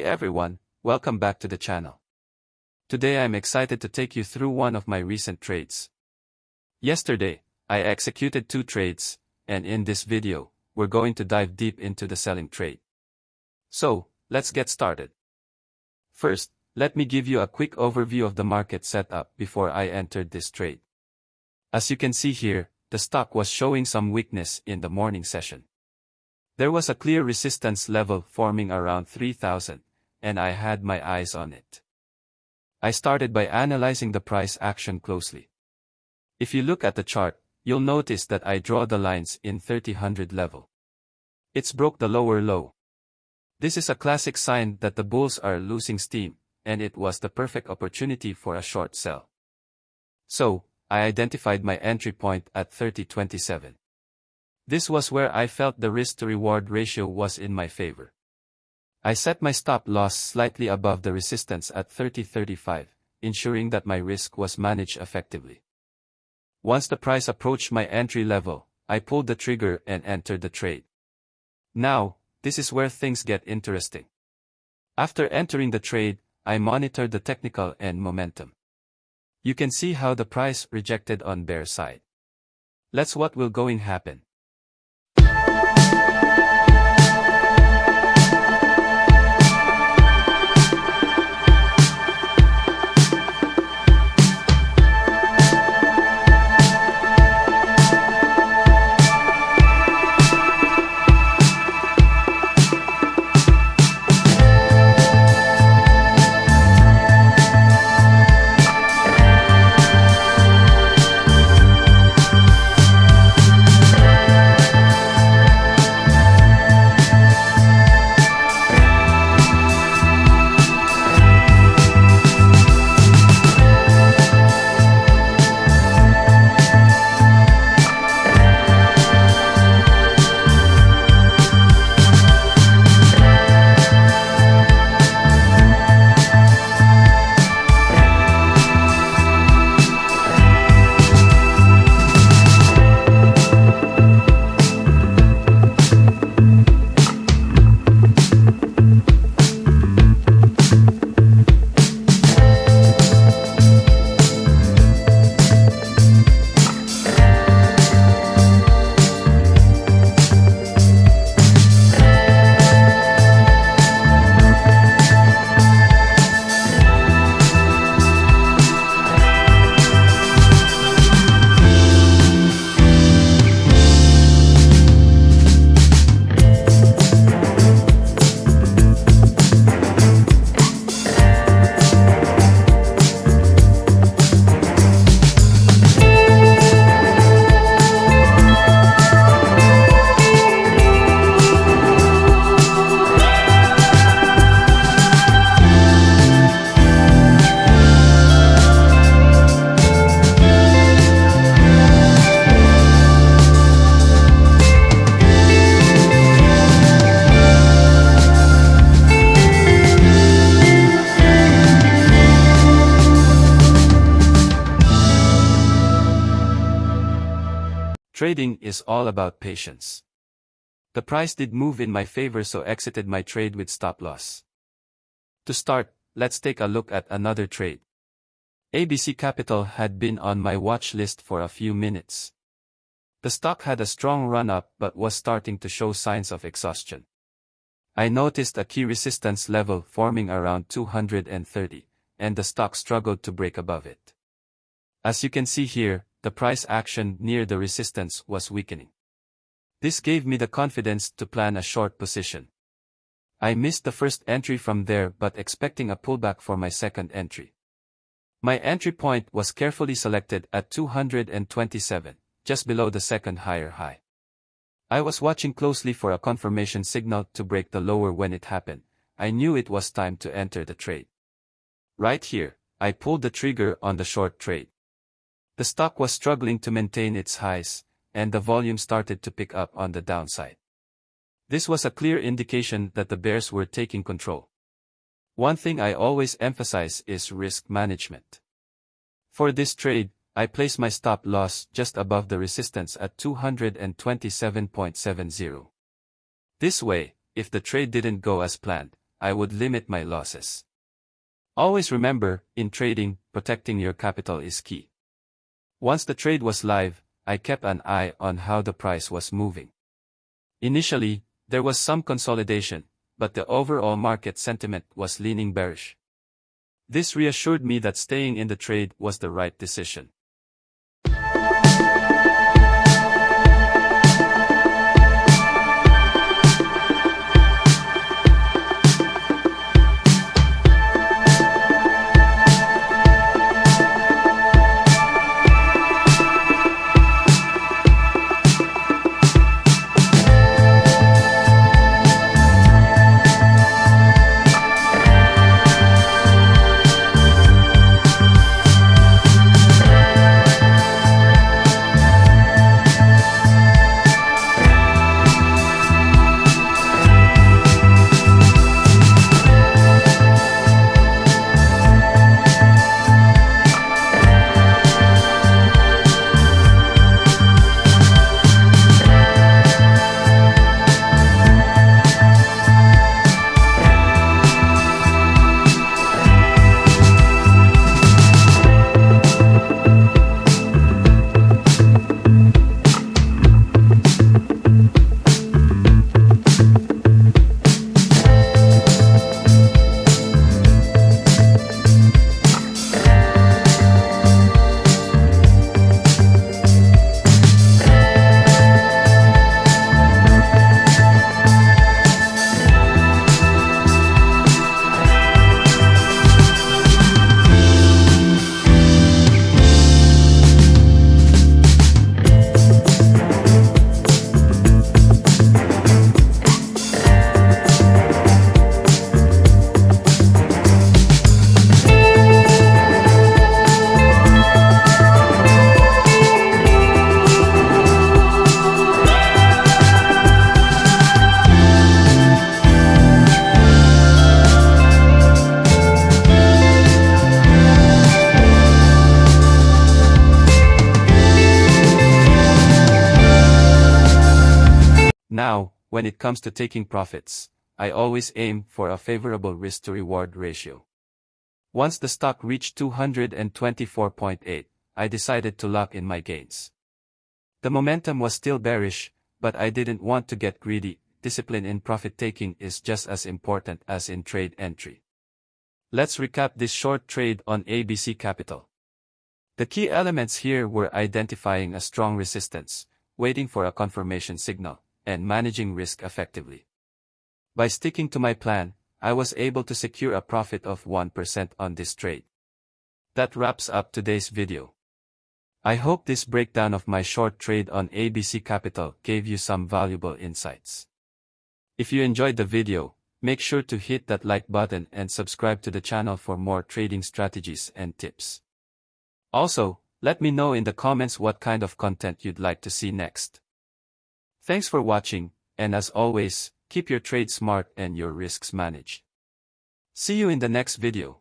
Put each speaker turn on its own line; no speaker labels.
everyone, welcome back to the channel. Today I'm excited to take you through one of my recent trades. Yesterday, I executed 2 trades, and in this video, we're going to dive deep into the selling trade. So, let's get started. First, let me give you a quick overview of the market setup before I entered this trade. As you can see here, the stock was showing some weakness in the morning session. There was a clear resistance level forming around 3,000, and I had my eyes on it. I started by analyzing the price action closely. If you look at the chart, you'll notice that I draw the lines in 3000 level. It's broke the lower low. This is a classic sign that the bulls are losing steam, and it was the perfect opportunity for a short sell. So, I identified my entry point at 30.27. This was where I felt the risk-to-reward ratio was in my favor. I set my stop loss slightly above the resistance at 30.35, ensuring that my risk was managed effectively. Once the price approached my entry level, I pulled the trigger and entered the trade. Now, this is where things get interesting. After entering the trade, I monitored the technical and momentum. You can see how the price rejected on bear side. Let's what will going happen. Trading is all about patience. The price did move in my favor, so exited my trade with stop loss. To start, let's take a look at another trade. ABC Capital had been on my watch list for a few minutes. The stock had a strong run-up but was starting to show signs of exhaustion. I noticed a key resistance level forming around 230, and the stock struggled to break above it. As you can see here, the price action near the resistance was weakening. This gave me the confidence to plan a short position. I missed the first entry from there but expecting a pullback for my second entry. My entry point was carefully selected at 227, just below the second higher high. I was watching closely for a confirmation signal to break the lower. When it happened, I knew it was time to enter the trade. Right here, I pulled the trigger on the short trade. The stock was struggling to maintain its highs, and the volume started to pick up on the downside. This was a clear indication that the bears were taking control. One thing I always emphasize is risk management. For this trade, I placed my stop loss just above the resistance at 227.70. This way, if the trade didn't go as planned, I would limit my losses. Always remember, in trading, protecting your capital is key. Once the trade was live, I kept an eye on how the price was moving. Initially, there was some consolidation, but the overall market sentiment was leaning bearish. This reassured me that staying in the trade was the right decision. Now, when it comes to taking profits, I always aim for a favorable risk-to-reward ratio. Once the stock reached 224.8, I decided to lock in my gains. The momentum was still bearish, but I didn't want to get greedy. Discipline in profit-taking is just as important as in trade entry. Let's recap this short trade on ABC Capital. The key elements here were identifying a strong resistance, waiting for a confirmation signal, and managing risk effectively. By sticking to my plan, I was able to secure a profit of 1% on this trade. That wraps up today's video. I hope this breakdown of my short trade on ABC Capital gave you some valuable insights. If you enjoyed the video, make sure to hit that like button and subscribe to the channel for more trading strategies and tips. Also, let me know in the comments what kind of content you'd like to see next. Thanks for watching, and as always, keep your trade smart and your risks managed. See you in the next video.